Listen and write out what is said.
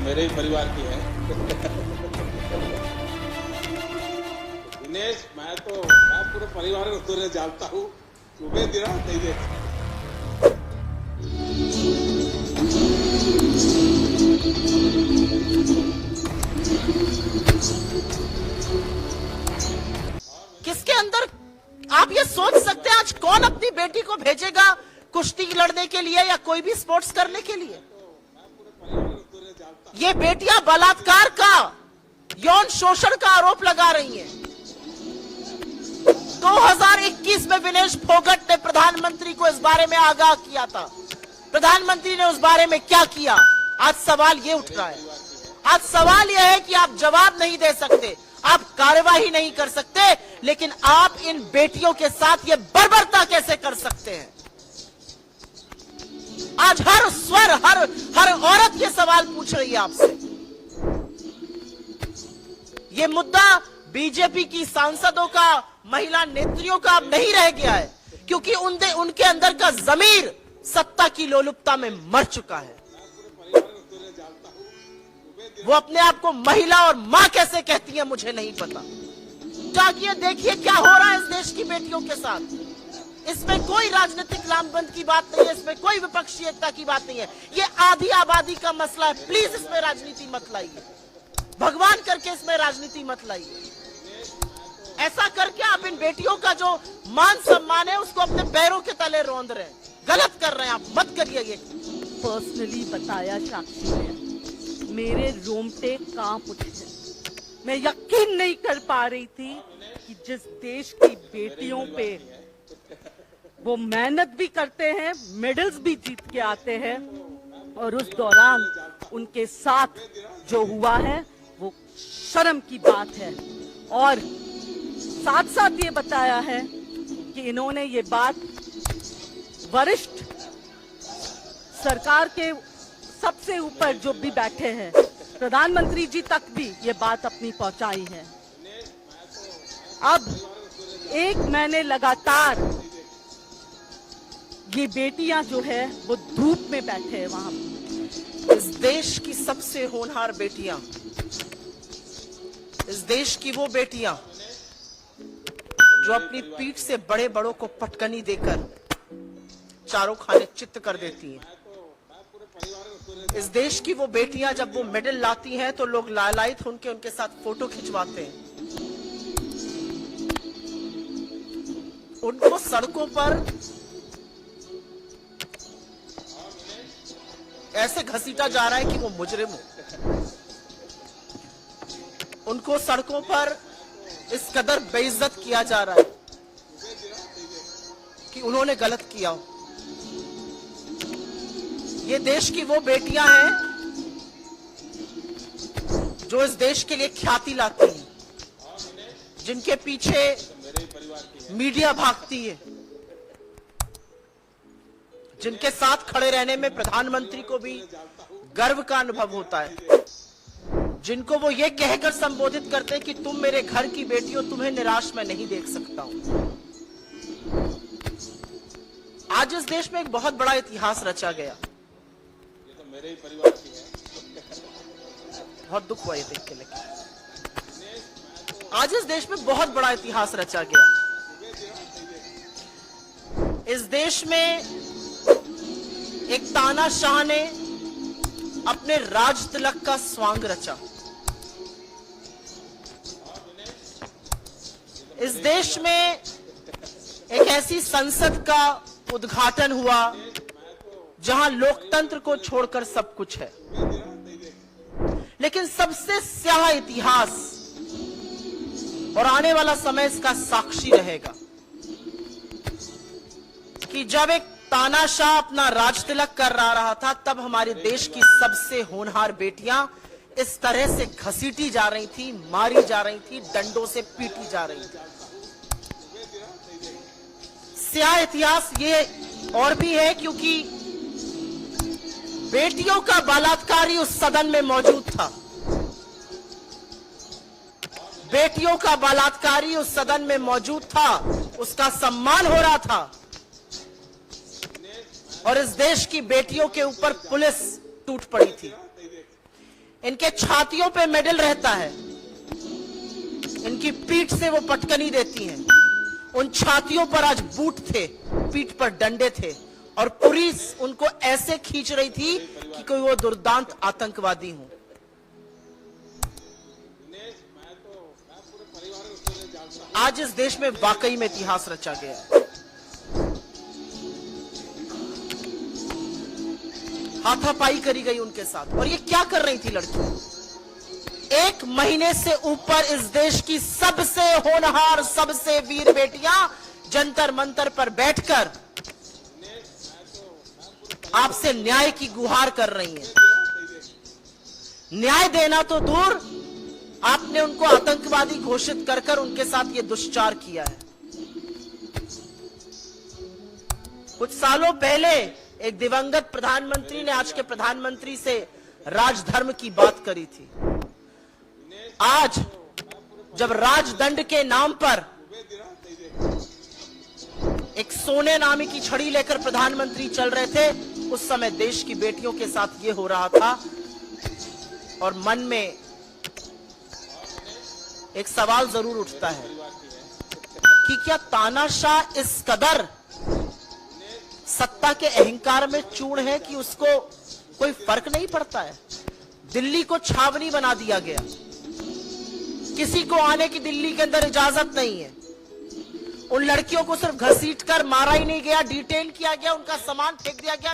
मेरे ही परिवार की है। दिनेश, मैं पूरे परिवार को तुझे जानता हूँ, सुबह दिन रात नहीं देखता। किसके अंदर आप ये सोच सकते हैं आज कौन अपनी बेटी को भेजेगा कुश्ती लड़ने के लिए या कोई भी स्पोर्ट्स करने के लिए? ये बेटियां बलात्कार का, यौन शोषण का आरोप लगा रही हैं। 2021 में विनेश फोगट ने प्रधानमंत्री को इस बारे में आगाह किया था। प्रधानमंत्री ने उस बारे में क्या किया? आज सवाल ये उठ रहा है। आज सवाल यह है कि आप जवाब नहीं दे सकते, आप कार्यवाही नहीं कर सकते, लेकिन आप इन बेटियों के साथ ये बर्बरता कैसे कर सकते हैं? आज हर स्वर, हर औरत ये सवाल पूछ रही है आपसे। ये मुद्दा बीजेपी की सांसदों का, महिला नेत्रियों का अब नहीं रह गया है, क्योंकि उनके अंदर का जमीर सत्ता की लोलुपता में मर चुका है। वो अपने आप को महिला और मां कैसे कहती है मुझे नहीं पता। जागिए, देखिए क्या हो रहा है इस देश की बेटियों के साथ। इसमें कोई राजनीतिक लामबंद की बात नहीं है, इसमें कोई विपक्षी एकता की बात नहीं है। ये आधी आबादी का मसला है। प्लीज इसमें राजनीति मत लाइए, भगवान करके इसमें राजनीति मत लाइए। ऐसा करके आप इन बेटियों का जो मान सम्मान है उसको अपने पैरों के तले रौंद रहे हैं। गलत कर रहे हैं आप, मत करिए ये। पर्सनली बताया साक्षी ने, मेरे रोंगटे कांप उठे। मैं यकीन नहीं कर पा रही थी कि जिस देश की बेटियों पे वो मेहनत भी करते हैं, मेडल्स भी जीत के आते हैं, और उस दौरान उनके साथ जो हुआ है वो शर्म की बात है। और साथ साथ ये बताया है कि इन्होंने ये बात वरिष्ठ सरकार के सबसे ऊपर जो भी बैठे हैं, प्रधानमंत्री जी तक भी ये बात अपनी पहुंचाई है। अब एक महीने लगातार ये बेटियां जो है वो धूप में बैठे हैं वहां। इस देश की सबसे होनहार बेटियां, इस देश की वो बेटियां जो अपनी पीठ से बड़े बड़ों को पटकनी देकर चारों खाने चित्त कर देती हैं। इस देश की वो बेटियां जब वो मेडल लाती हैं तो लोग लालायित होकर उनके साथ फोटो खिंचवाते हैं। उनको सड़कों पर ऐसे घसीटा जा रहा है कि वो मुजरिम हो। उनको सड़कों पर इस कदर बेइज्जत किया जा रहा है कि उन्होंने गलत किया हो। ये देश की वो बेटियां हैं जो इस देश के लिए ख्याति लाती हैं, जिनके पीछे मीडिया भागती है, जिनके साथ खड़े रहने में प्रधानमंत्री को भी गर्व का अनुभव होता है, जिनको वो ये कहकर संबोधित करते हैं कि तुम मेरे घर की बेटी हो, तुम्हें निराश मैं नहीं देख सकता हूं। आज इस देश में एक बहुत बड़ा इतिहास रचा गया। ये तो मेरे ही परिवार की है। बहुत दुख हुआ ये देख के। लेकिन आज इस देश में बहुत बड़ा इतिहास रचा गया। इस देश में एक तानाशाह ने अपने राज तिलक का स्वांग रचा। इस देश में एक ऐसी संसद का उद्घाटन हुआ जहां लोकतंत्र को छोड़कर सब कुछ है। लेकिन सबसे स्याह इतिहास और आने वाला समय इसका साक्षी रहेगा कि जब एक तानाशाह अपना राज तिलक कर रहा था, तब हमारे देश की सबसे होनहार बेटियां इस तरह से घसीटी जा रही थी, मारी जा रही थी, डंडों से पीटी जा रही थी। स्याह इतिहास ये और भी है क्योंकि बेटियों का बलात्कारी उस सदन में मौजूद था। बेटियों का बलात्कारी उस सदन में मौजूद था, उसका सम्मान हो रहा था, और इस देश की बेटियों के ऊपर पुलिस टूट पड़ी थी। इनके छातियों पे मेडल रहता है, इनकी पीठ से वो पटकनी देती हैं। उन छातियों पर आज बूट थे, पीठ पर डंडे थे, और पुलिस उनको ऐसे खींच रही थी कि कोई वो दुर्दांत आतंकवादी हो। मैं पूरे परिवार को उत्तर जानता हूँ। आज इस देश में वाकई में इतिहास रचा गया है। हाथापाई करी गई उनके साथ। और ये क्या कर रही थी लड़की? 1 महीने से ऊपर इस देश की सबसे होनहार, सबसे वीर बेटियां जंतर मंतर पर बैठकर आपसे न्याय की गुहार कर रही हैं। न्याय देना तो दूर, आपने उनको आतंकवादी घोषित कर उनके साथ ये दुष्चार किया है। कुछ सालों पहले एक दिवंगत प्रधानमंत्री ने आज के प्रधानमंत्री से राजधर्म की बात करी थी। आज जब राजदंड के नाम पर एक सोने नामी की छड़ी लेकर प्रधानमंत्री चल रहे थे, उस समय देश की बेटियों के साथ ये हो रहा था। और मन में एक सवाल जरूर उठता है कि क्या तानाशाह इस कदर सत्ता के अहंकार में चूर है कि उसको कोई फर्क नहीं पड़ता है? दिल्ली को छावनी बना दिया गया, किसी को आने की दिल्ली के अंदर इजाजत नहीं है। उन लड़कियों को सिर्फ घसीटकर मारा ही नहीं गया, डिटेन किया गया, उनका सामान फेंक दिया गया।